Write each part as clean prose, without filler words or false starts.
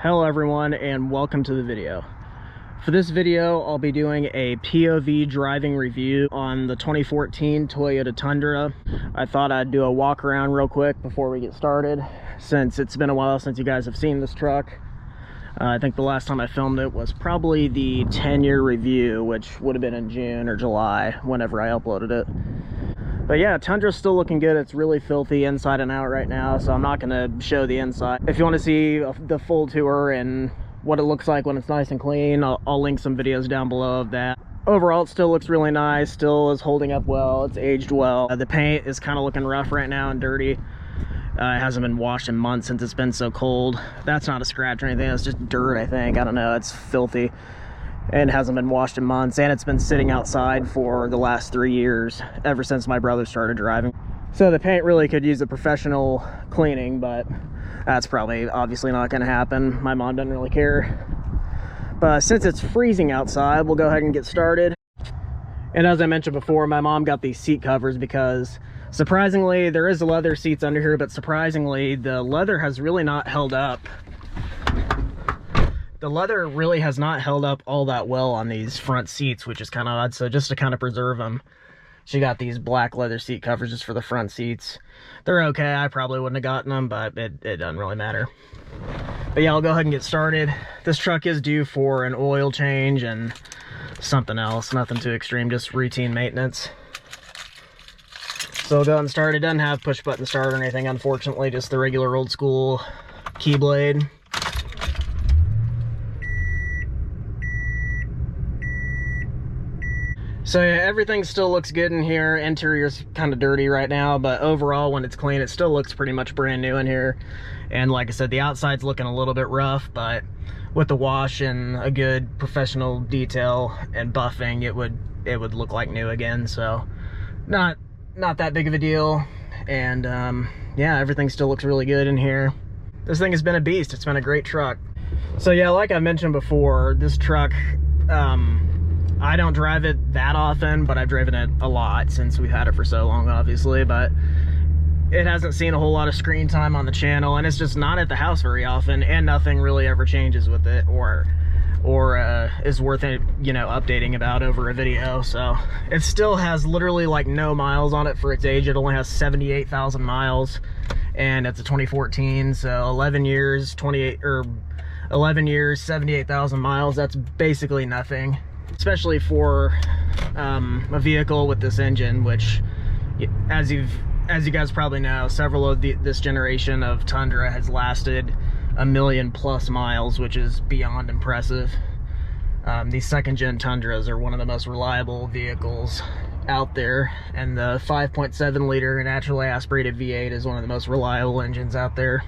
Hello everyone and welcome to the video. For this video, I'll be doing a POV driving review on the 2014 Toyota Tundra. I thought I'd do a walk around real quick before we get started, since it's been a while since you guys have seen this truck. I think the last time I filmed it was probably the 10-year review, which would have been in June or July, whenever I uploaded it. But yeah, Tundra's still looking good. It's really filthy inside and out right now, so I'm not going to show the inside. If you want to see the full tour and what it looks like when it's nice and clean, I'll link some videos down below of that. Overall, it still looks really nice, still is holding up well, it's aged well. The paint is kind of looking rough right now and dirty. It hasn't been washed in months since it's been so cold. That's not a scratch or anything, it's just dirt, I think. I don't know, it's filthy. And hasn't been washed in months, and it's been sitting outside for the last 3 years, ever since my brother started driving. So the paint really could use a professional cleaning, but that's probably obviously not going to happen. My mom doesn't really care. But since it's freezing outside, we'll go ahead and get started. And as I mentioned before, my mom got these seat covers because surprisingly, there is leather seats under here, but surprisingly, the leather has really not held up. The leather really has not held up all that well on these front seats, which is kind of odd. So just to kind of preserve them, she got these black leather seat covers just for the front seats. They're okay. I probably wouldn't have gotten them, but it doesn't really matter. But yeah, I'll go ahead and get started. This truck is due for an oil change and something else. Nothing too extreme, just routine maintenance. So I'll go ahead and start. It doesn't have push button start or anything, unfortunately, just the regular old school key blade. So yeah, everything still looks good in here. Interior's kind of dirty right now, but overall, when it's clean, it still looks pretty much brand new in here. And like I said, the outside's looking a little bit rough, but with the wash and a good professional detail and buffing, it would look like new again. So not that big of a deal. And yeah, everything still looks really good in here. This thing has been a beast. It's been a great truck. So yeah, like I mentioned before, this truck, I don't drive it that often, but I've driven it a lot since we've had it for so long, obviously. But it hasn't seen a whole lot of screen time on the channel, and it's just not at the house very often, and nothing really ever changes with it or is worth it, you know, updating about over a video. So it still has literally like no miles on it for its age. It only has 78,000 miles, and it's a 2014, so 11 years, 78,000 miles. That's basically nothing, especially for a vehicle with this engine, which, as you guys probably know, several of this generation of Tundra has lasted 1 million plus miles, which is beyond impressive. These second-gen Tundras are one of the most reliable vehicles out there, and the 5.7 liter naturally aspirated V8 is one of the most reliable engines out there.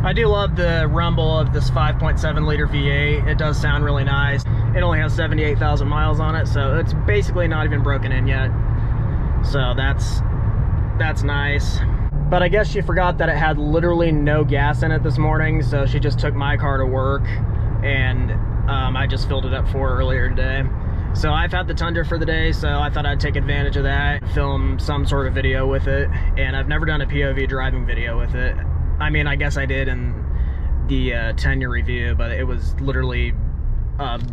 I do love the rumble of this 5.7 liter V8. It does sound really nice. It only has 78,000 miles on it, so it's basically not even broken in yet. So that's nice. But I guess she forgot that it had literally no gas in it this morning, so she just took my car to work, and I just filled it up for her earlier today. So I've had the Tundra for the day, so I thought I'd take advantage of that, film some sort of video with it, and I've never done a POV driving video with it. I mean, I guess I did in the 10-year review, but it was literally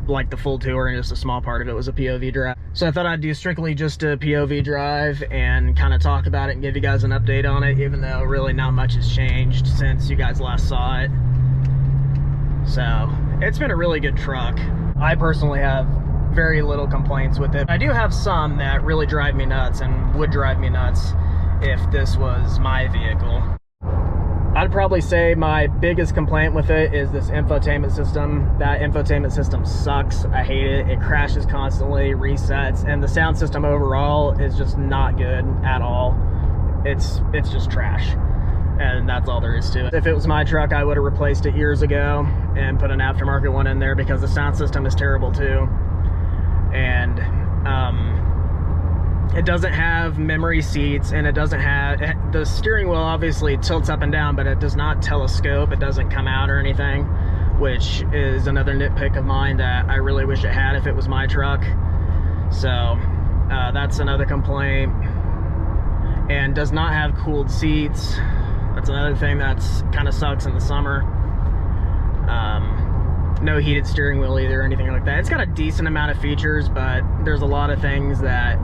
like the full tour, and just a small part of it was a POV drive. So I thought I'd do strictly just a POV drive and kind of talk about it and give you guys an update on it, even though really not much has changed since you guys last saw it. So it's been a really good truck. I personally have very little complaints with it. I do have some that really drive me nuts and would drive me nuts if this was my vehicle. I'd probably say my biggest complaint with it is this infotainment system. That infotainment system sucks. I hate it. It crashes constantly, resets, and the sound system overall is just not good at all. It's just trash, and that's all there is to it. If it was my truck, I would have replaced it years ago and put an aftermarket one in there, because the sound system is terrible too. And It doesn't have memory seats, and it doesn't have, the steering wheel obviously tilts up and down, but it does not telescope. It doesn't come out or anything, which is another nitpick of mine that I really wish it had if it was my truck. So that's another complaint. And does not have cooled seats. That's another thing that's kind of sucks in the summer. No heated steering wheel either or anything like that. It's got a decent amount of features, but there's a lot of things that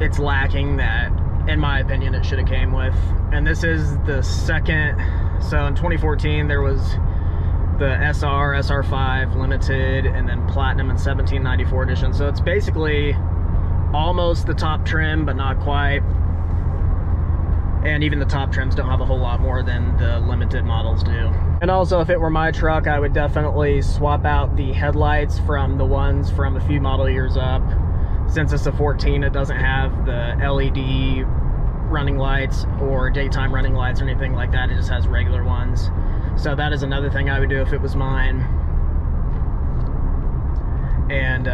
it's lacking that, in my opinion, it should have came with. And this is the second. So in 2014 there was the SR, SR5 Limited, and then Platinum and 1794 edition. So it's basically almost the top trim, but not quite. And even the top trims don't have a whole lot more than the limited models do. And also, if it were my truck, I would definitely swap out the headlights from the ones from a few model years up. Since it's a 14, it doesn't have the LED running lights or daytime running lights or anything like that. It just has regular ones. So that is another thing I would do if it was mine. And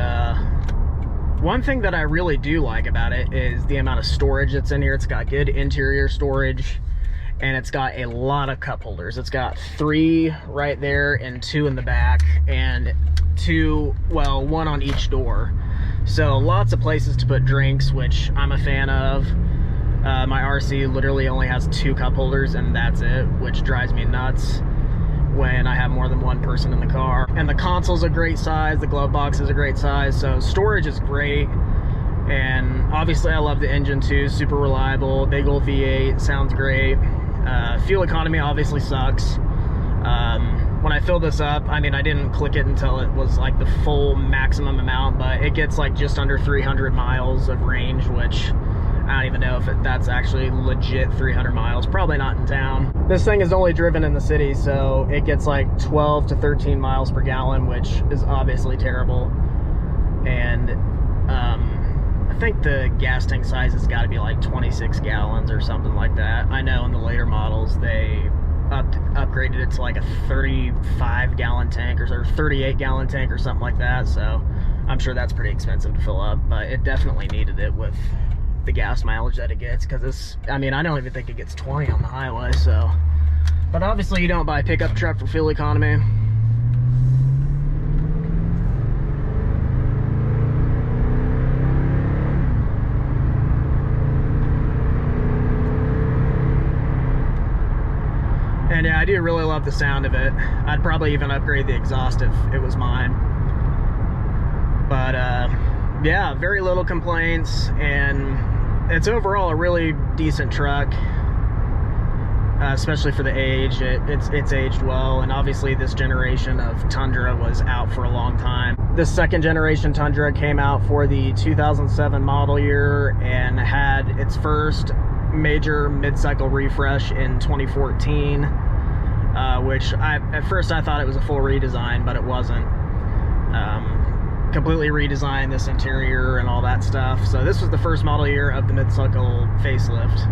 one thing that I really do like about it is the amount of storage that's in here. It's got good interior storage, and it's got a lot of cup holders. It's got 3 right there and 2 in the back, and 2, well, 1 on each door. So lots of places to put drinks, which I'm a fan of. My RC literally only has 2 cup holders, and that's it, which drives me nuts when I have more than 1 person in the car. And the console's a great size, the glove box is a great size, so storage is great. And obviously I love the engine too, super reliable, big old V8, sounds great. Fuel economy obviously sucks. When I filled this up, I mean, I didn't click it until it was like the full maximum amount, but it gets like just under 300 miles of range, which I don't even know if that's actually legit 300 miles. Probably not in town. This thing is only driven in the city, so it gets like 12 to 13 miles per gallon, which is obviously terrible. And I think the gas tank size has got to be like 26 gallons or something like that. I know in the later models they upgraded it to like a 35 gallon tank or 38 gallon tank or something like that. So I'm sure that's pretty expensive to fill up, but it definitely needed it with the gas mileage that it gets, because it's, I mean, I don't even think it gets 20 on the highway. So, but obviously you don't buy a pickup truck for fuel economy. And yeah, I do really love the sound of it. I'd probably even upgrade the exhaust if it was mine. But yeah, very little complaints, and it's overall a really decent truck, especially for the age. It's aged well, and obviously this generation of Tundra was out for a long time. This second generation Tundra came out for the 2007 model year and had its first major mid-cycle refresh in 2014, which at first I thought it was a full redesign, but it wasn't. Completely redesigned this interior and all that stuff. So this was the first model year of the mid-cycle facelift.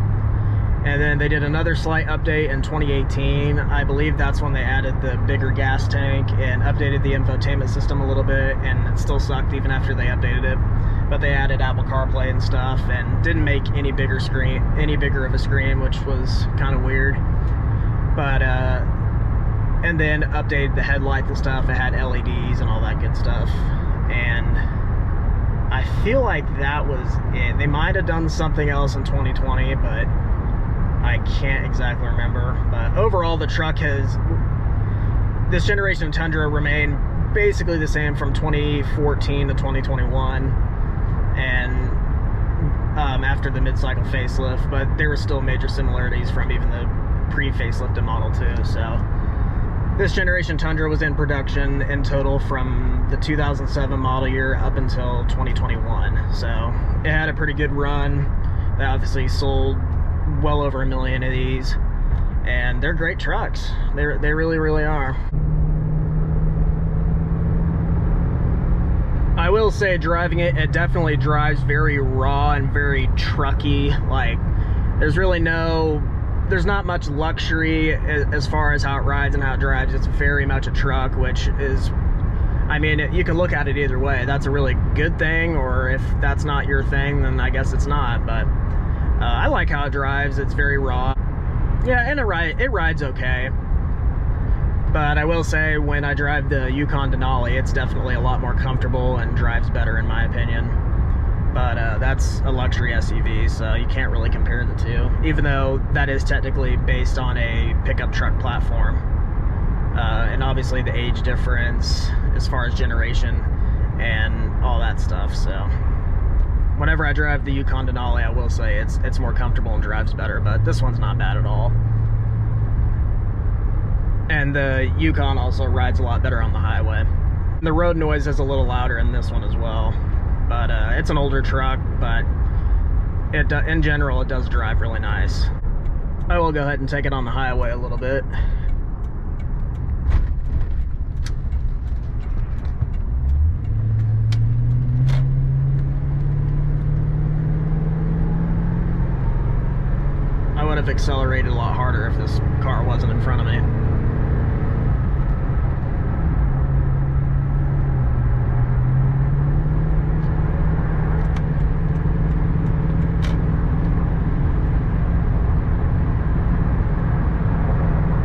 And then they did another slight update in 2018. I believe that's when they added the bigger gas tank and updated the infotainment system a little bit, and it still sucked even after they updated it. But they added Apple CarPlay and stuff and didn't make any bigger of a screen, which was kind of weird. But and then updated the headlights and stuff. It had LEDs and all that good stuff. And I feel like that was it. They might have done something else in 2020, but I can't exactly remember. But overall, the truck has, this generation of Tundra remained basically the same from 2014 to 2021, and after the mid-cycle facelift, but there were still major similarities from even the pre-facelifted Model 2. So this generation Tundra was in production in total from the 2007 model year up until 2021. So it had a pretty good run. They obviously sold well over 1 million of these, and they're great trucks. They really, really are. I will say, driving it, it definitely drives very raw and very trucky. Like, there's not much luxury as far as how it rides and how it drives. It's very much a truck, which is, I mean, you can look at it either way. That's a really good thing, or if that's not your thing, then I guess it's not. But I like how it drives. It's very raw. Yeah, and it rides okay. But I will say, when I drive the Yukon Denali, it's definitely a lot more comfortable and drives better in my opinion. But that's a luxury SUV, so you can't really compare the two, even though that is technically based on a pickup truck platform. And obviously the age difference as far as generation and all that stuff. So whenever I drive the Yukon Denali, I will say it's more comfortable and drives better, but this one's not bad at all. And the Yukon also rides a lot better on the highway. The road noise is a little louder in this one as well, but it's an older truck, but in general it does drive really nice. I will go ahead and take it on the highway a little bit. I would have accelerated a lot harder if this car wasn't in front of me.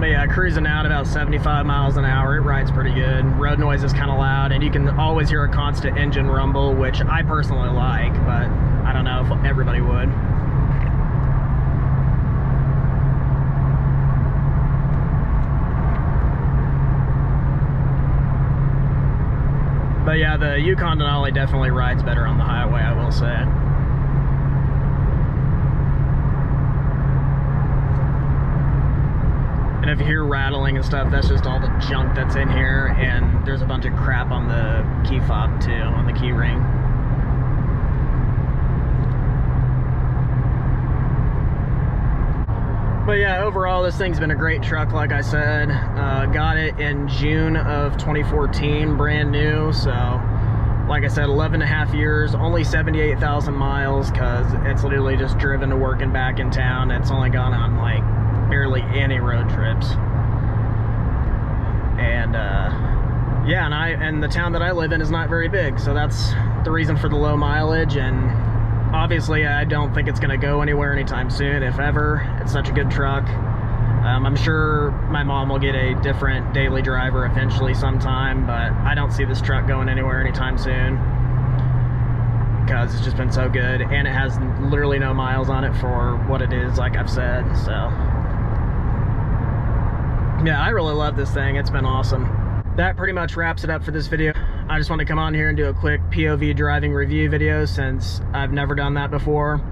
But yeah, cruising out about 75 miles an hour, it rides pretty good. Road noise is kind of loud, and you can always hear a constant engine rumble, which I personally like, but I don't know if everybody would. But yeah, the Yukon Denali definitely rides better on the highway, I will say. And if you hear rattling and stuff, that's just all the junk that's in here, and there's a bunch of crap on the key fob too, on the key ring. But yeah, overall this thing's been a great truck, like I said. Got it in June of 2014, brand new. So like I said, 11.5 years, only 78,000 miles, because it's literally just driven to work and back in town. It's only gone on like barely any road trips. And yeah, and the town that I live in is not very big, so that's the reason for the low mileage. And obviously I don't think it's going to go anywhere anytime soon, if ever. It's such a good truck. I'm sure my mom will get a different daily driver eventually sometime, but I don't see this truck going anywhere anytime soon, because it's just been so good, and it has literally no miles on it for what it is, like I've said. So yeah, I really love this thing. It's been awesome. That pretty much wraps it up for this video. I just want to come on here and do a quick POV driving review video, since I've never done that before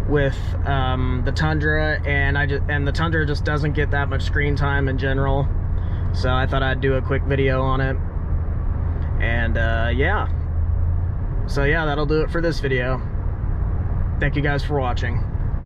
with the Tundra, and the Tundra just doesn't get that much screen time in general. So I thought I'd do a quick video on it. And yeah. So yeah, that'll do it for this video. Thank you guys for watching.